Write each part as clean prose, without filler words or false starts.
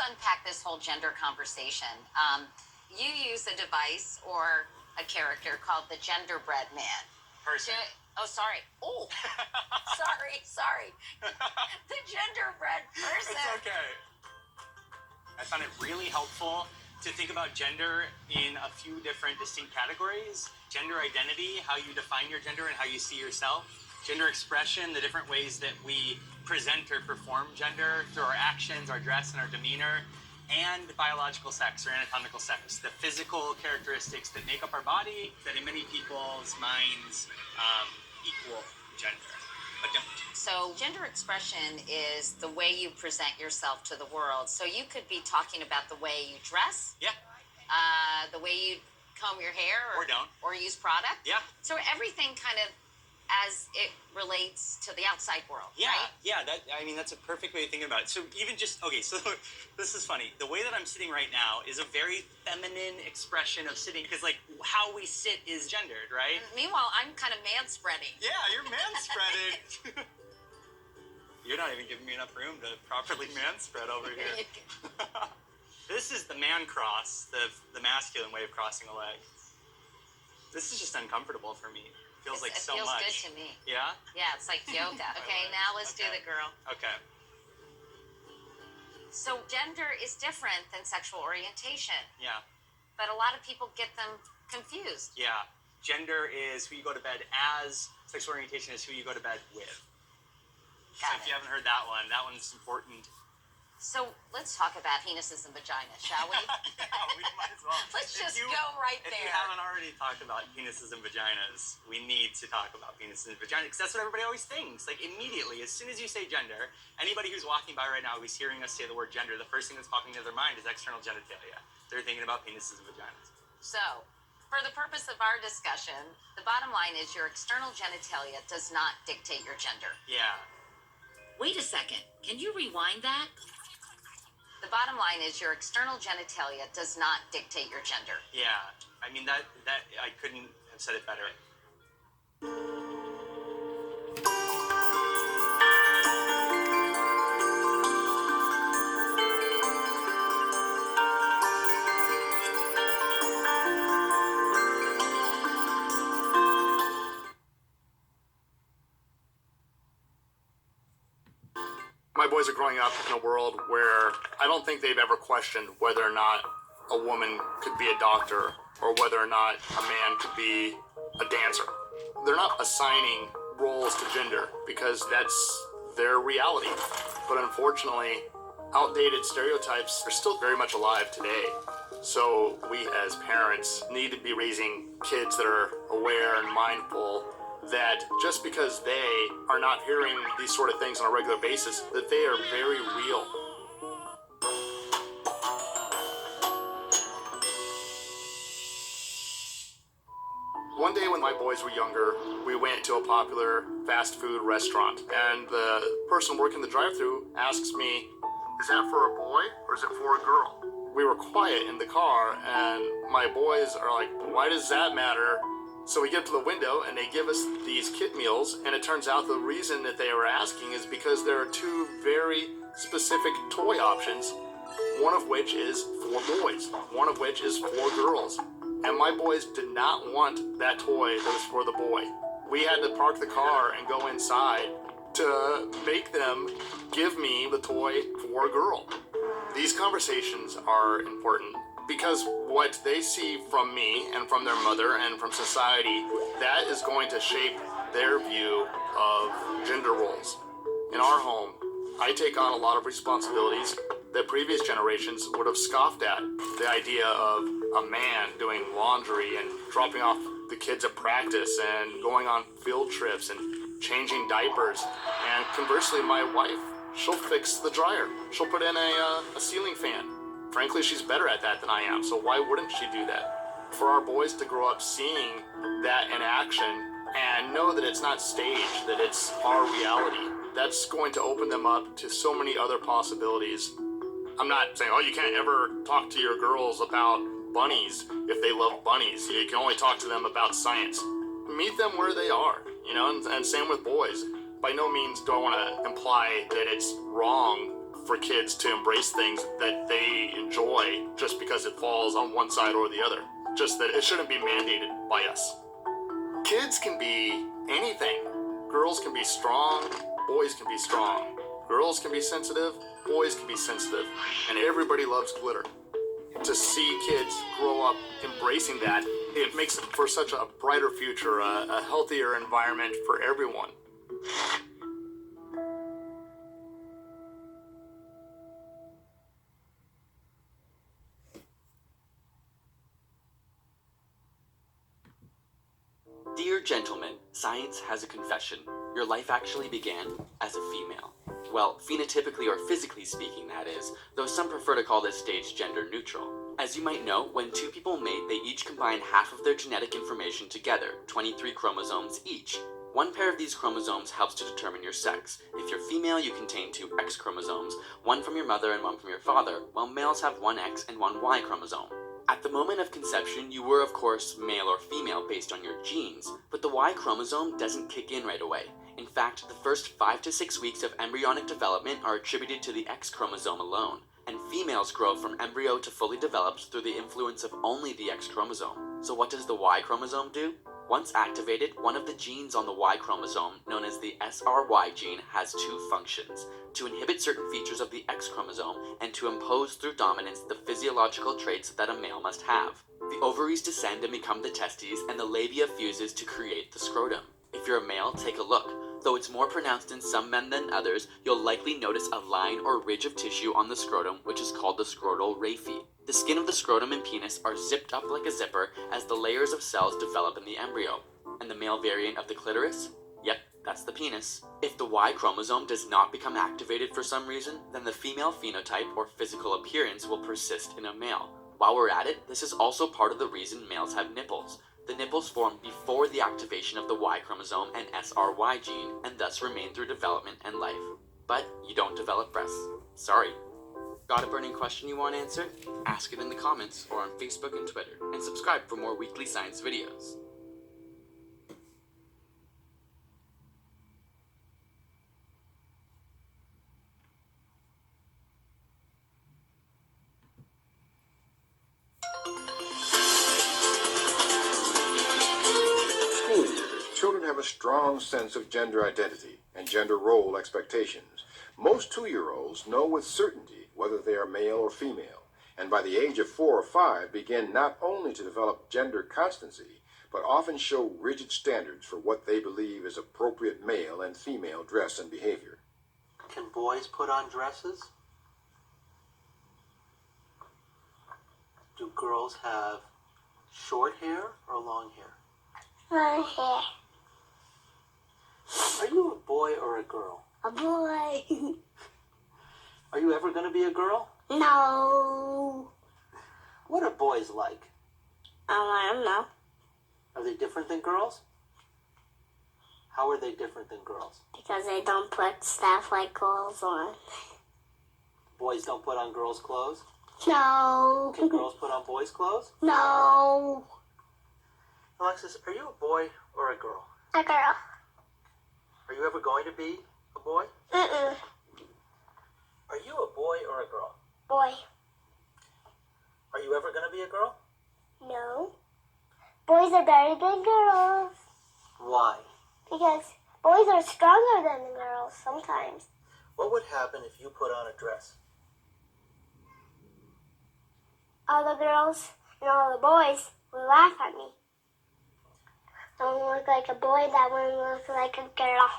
unpack this whole gender conversation. You use a device or a character called the genderbread man. Person. Sorry. Oh, sorry. The genderbread person. It's okay. I found it really helpful to think about gender in a few different distinct categories. Gender identity, how you define your gender and how you see yourself. Gender expression, the different ways that we present or perform gender through our actions, our dress, and our demeanor. And biological sex or anatomical sex, the physical characteristics that make up our body that in many people's minds equal gender, but don't. So gender expression is the way you present yourself to the world. So you could be talking about the way you dress. Yeah. The way you comb your hair. Or don't. Or use product. Yeah. So everything kind of as it relates to the outside world, yeah, right? Yeah, that's a perfect way of thinking about it. So even just, okay, so this is funny. The way that I'm sitting right now is a very feminine expression of sitting, because like how we sit is gendered, right? Meanwhile, I'm kind of man-spreading. Yeah, you're man-spreading. You're not even giving me enough room to properly man-spread over here. This is the man cross, the masculine way of crossing a leg. This is just uncomfortable for me. Feels like so much. It feels good to me. Yeah? Yeah, it's like yoga. Okay, now let's do the girl. Okay. So gender is different than sexual orientation. Yeah. But a lot of people get them confused. Yeah. Gender is who you go to bed as. Sexual orientation is who you go to bed with. So if you haven't heard that one's important. So let's talk about penises and vaginas, shall we? Yeah, we might as well. Let's just go right there. If we haven't already talked about penises and vaginas, we need to talk about penises and vaginas, because that's what everybody always thinks. Like immediately, as soon as you say gender, anybody who's walking by right now who's hearing us say the word gender, the first thing that's popping into their mind is external genitalia. They're thinking about penises and vaginas. So, for the purpose of our discussion, the bottom line is your external genitalia does not dictate your gender. Yeah. Wait a second. Can you rewind that? The bottom line is your external genitalia does not dictate your gender. Yeah. I mean, that I couldn't have said it better. My boys are growing up in a world where I don't think they've ever questioned whether or not a woman could be a doctor or whether or not a man could be a dancer. They're not assigning roles to gender because that's their reality. But unfortunately, outdated stereotypes are still very much alive today. So we as parents need to be raising kids that are aware and mindful that just because they are not hearing these sort of things on a regular basis, that they are very real. One day when my boys were younger, we went to a popular fast food restaurant, and the person working the drive-thru asks me, "Is that for a boy or is it for a girl?" We were quiet in the car, and my boys are like, "Why does that matter?" So we get to the window and they give us these kid meals, and it turns out the reason that they were asking is because there are two very specific toy options, one of which is for boys, one of which is for girls. And my boys did not want that toy that was for the boy. We had to park the car and go inside to make them give me the toy for a girl. These conversations are important because what they see from me and from their mother and from society, that is going to shape their view of gender roles. In our home, I take on a lot of responsibilities that previous generations would have scoffed at. The idea of a man doing laundry and dropping off the kids at practice and going on field trips and changing diapers. And conversely, my wife, she'll fix the dryer. She'll put in a ceiling fan. Frankly, she's better at that than I am, so why wouldn't she do that? For our boys to grow up seeing that in action and know that it's not staged, that it's our reality, that's going to open them up to so many other possibilities. I'm not saying, oh, you can't ever talk to your girls about bunnies if they love bunnies. You can only talk to them about science. Meet them where they are, and same with boys. By no means do I want to imply that it's wrong for kids to embrace things that they enjoy just because it falls on one side or the other. Just that it shouldn't be mandated by us. Kids can be anything. Girls can be strong, boys can be strong. Girls can be sensitive, boys can be sensitive. And everybody loves glitter. To see kids grow up embracing that, it makes it for such a brighter future, a healthier environment for everyone. Dear gentlemen, science has a confession. Your life actually began as a female. Well, phenotypically or physically speaking, that is, though some prefer to call this stage gender neutral. As you might know, when two people mate, they each combine half of their genetic information together, 23 chromosomes each. One pair of these chromosomes helps to determine your sex. If you're female, you contain 2 X chromosomes, one from your mother and one from your father, while males have 1 X and 1 Y chromosome. At the moment of conception, you were of course male or female based on your genes, but the Y chromosome doesn't kick in right away. In fact, the first 5 to 6 weeks of embryonic development are attributed to the X chromosome alone, and females grow from embryo to fully developed through the influence of only the X chromosome. So what does the Y chromosome do? Once activated, one of the genes on the Y chromosome, known as the SRY gene, has 2 functions: to inhibit certain features of the X chromosome and to impose through dominance the physiological traits that a male must have. The ovaries descend and become the testes, and the labia fuses to create the scrotum. If you're a male, take a look. Though it's more pronounced in some men than others, you'll likely notice a line or ridge of tissue on the scrotum, which is called the scrotal raphe. The skin of the scrotum and penis are zipped up like a zipper as the layers of cells develop in the embryo. And the male variant of the clitoris? Yep, that's the penis. If the Y chromosome does not become activated for some reason, then the female phenotype or physical appearance will persist in a male. While we're at it, this is also part of the reason males have nipples. The nipples form before the activation of the Y chromosome and SRY gene, and thus remain through development and life. But you don't develop breasts. Sorry. Got a burning question you want answered? Ask it in the comments or on Facebook and Twitter, and subscribe for more weekly science videos. School years, children have a strong sense of gender identity and gender role expectations. Most 2-year-olds know with certainty whether they are male or female, and by the age of 4 or 5 begin not only to develop gender constancy, but often show rigid standards for what they believe is appropriate male and female dress and behavior. Can boys put on dresses? Do girls have short hair or long hair? Long hair. Are you a boy or a girl? A boy. Are you ever going to be a girl? No. What are boys like? I don't know. Are they different than girls? How are they different than girls? Because they don't put stuff like girls on. Boys don't put on girls' clothes? No. Can girls put on boys' clothes? No. Alexis, are you a boy or a girl? A girl. Are you ever going to be a boy? Mm-mm. Are you a boy or a girl? Boy. Are you ever going to be a girl? No. Boys are better than girls. Why? Because boys are stronger than girls sometimes. What would happen if you put on a dress? All the girls and all the boys will laugh at me. I won't look like a boy, that one will look like a girl.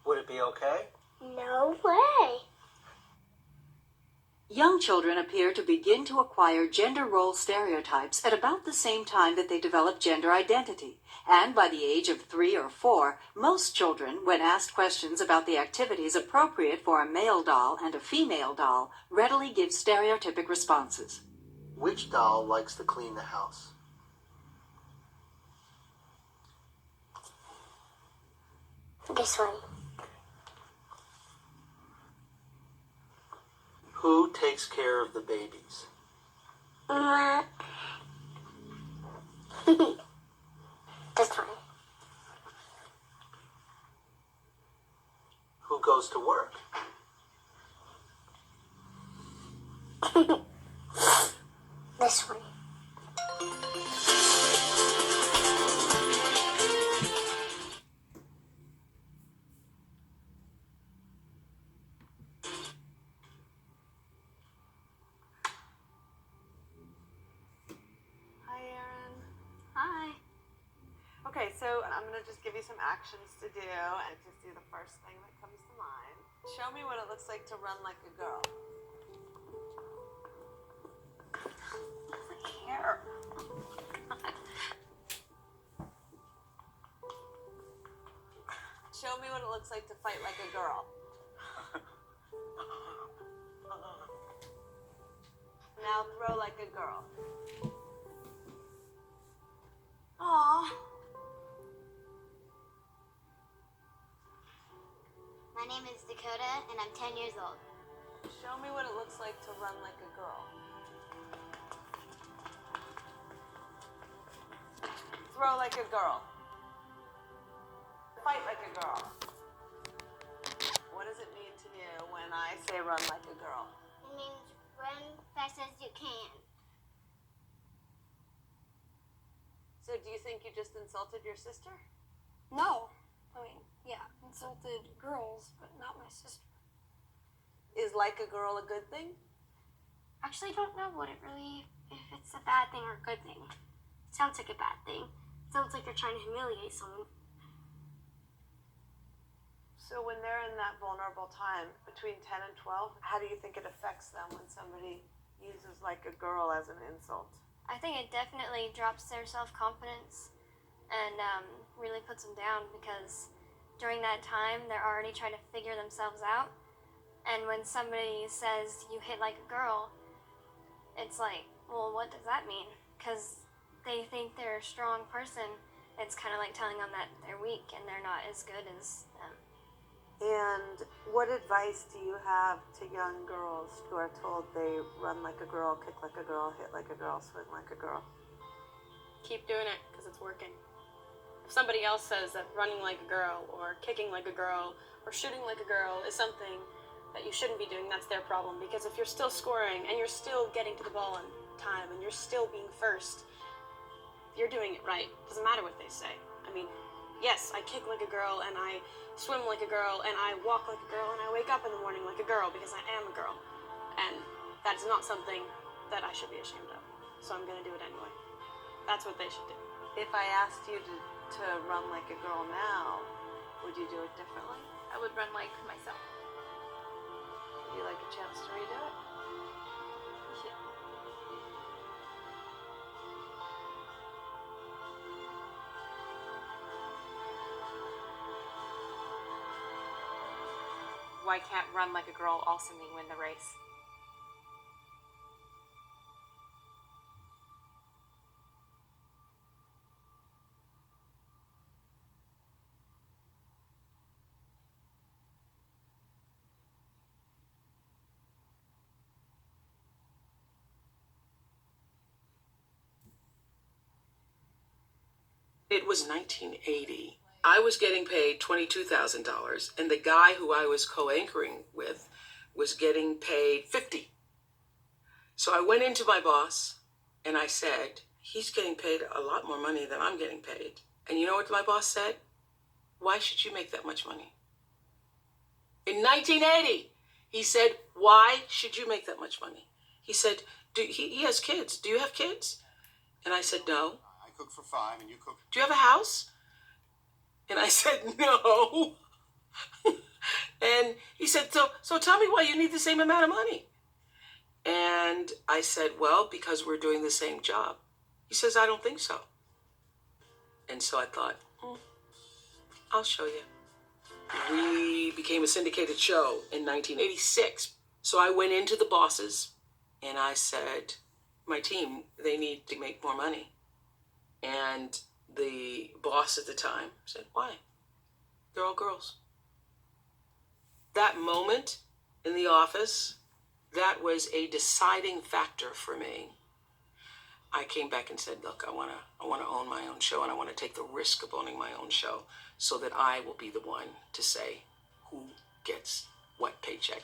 Would it be okay? No way. Young children appear to begin to acquire gender role stereotypes at about the same time that they develop gender identity. And by the age of 3 or 4, most children, when asked questions about the activities appropriate for a male doll and a female doll, readily give stereotypic responses. Which doll likes to clean the house? This one. Who takes care of the babies? This one. Who goes to work? I'm gonna just give you some actions to do, and just do the first thing that comes to mind. Show me what it looks like to run like a girl. Here. Show me what it looks like to fight like a girl. Now throw like a girl. Aww. My name is Dakota, and I'm 10 years old. Show me what it looks like to run like a girl. Throw like a girl. Fight like a girl. What does it mean to you when I say run like a girl? It means run fast as you can. So do you think you just insulted your sister? No. I mean, yeah, insulted girls, but not my sister. Is like a girl a good thing? Actually, I don't know if it's a bad thing or a good thing. It sounds like a bad thing. It sounds like you're trying to humiliate someone. So when they're in that vulnerable time between 10 and 12, how do you think it affects them when somebody uses like a girl as an insult? I think it definitely drops their self-confidence and really puts them down, because during that time, they're already trying to figure themselves out. And when somebody says you hit like a girl, it's like, well, what does that mean? Because they think they're a strong person. It's kind of like telling them that they're weak and they're not as good as them. And what advice do you have to young girls who are told they run like a girl, kick like a girl, hit like a girl, swing like a girl? Keep doing it because it's working. If somebody else says that running like a girl or kicking like a girl or shooting like a girl is something that you shouldn't be doing, that's their problem. Because if you're still scoring and you're still getting to the ball on time and you're still being first, you're doing it right. Doesn't matter what they say. I mean, yes, I kick like a girl and I swim like a girl and I walk like a girl and I wake up in the morning like a girl because I am a girl. And that's not something that I should be ashamed of. So I'm gonna do it anyway. That's what they should do. If I asked you to run like a girl now, would you do it differently? I would run like myself. Would you like a chance to redo it? Why can't run like a girl also mean win the race? It was 1980. I was getting paid $22,000, and the guy who I was co-anchoring with was getting paid $50,000. So I went into my boss and I said, he's getting paid a lot more money than I'm getting paid. And you know what my boss said? Why should you make that much money? In 1980, he said, why should you make that much money? He said, he has kids. Do you have kids? And I said, no. I cook for 5 and you cook. Do you have a house? And I said, no. And he said, so tell me why you need the same amount of money. And I said, well, because we're doing the same job. He says, I don't think so. And so I thought, I'll show you. We became a syndicated show in 1986. So I went into the bosses and I said, my team, they need to make more money. And the boss at the time said, why? They're all girls. That moment in the office, that was a deciding factor for me. I came back and said, look, I want to own my own show, and I want to take the risk of owning my own show so that I will be the one to say who gets what paycheck.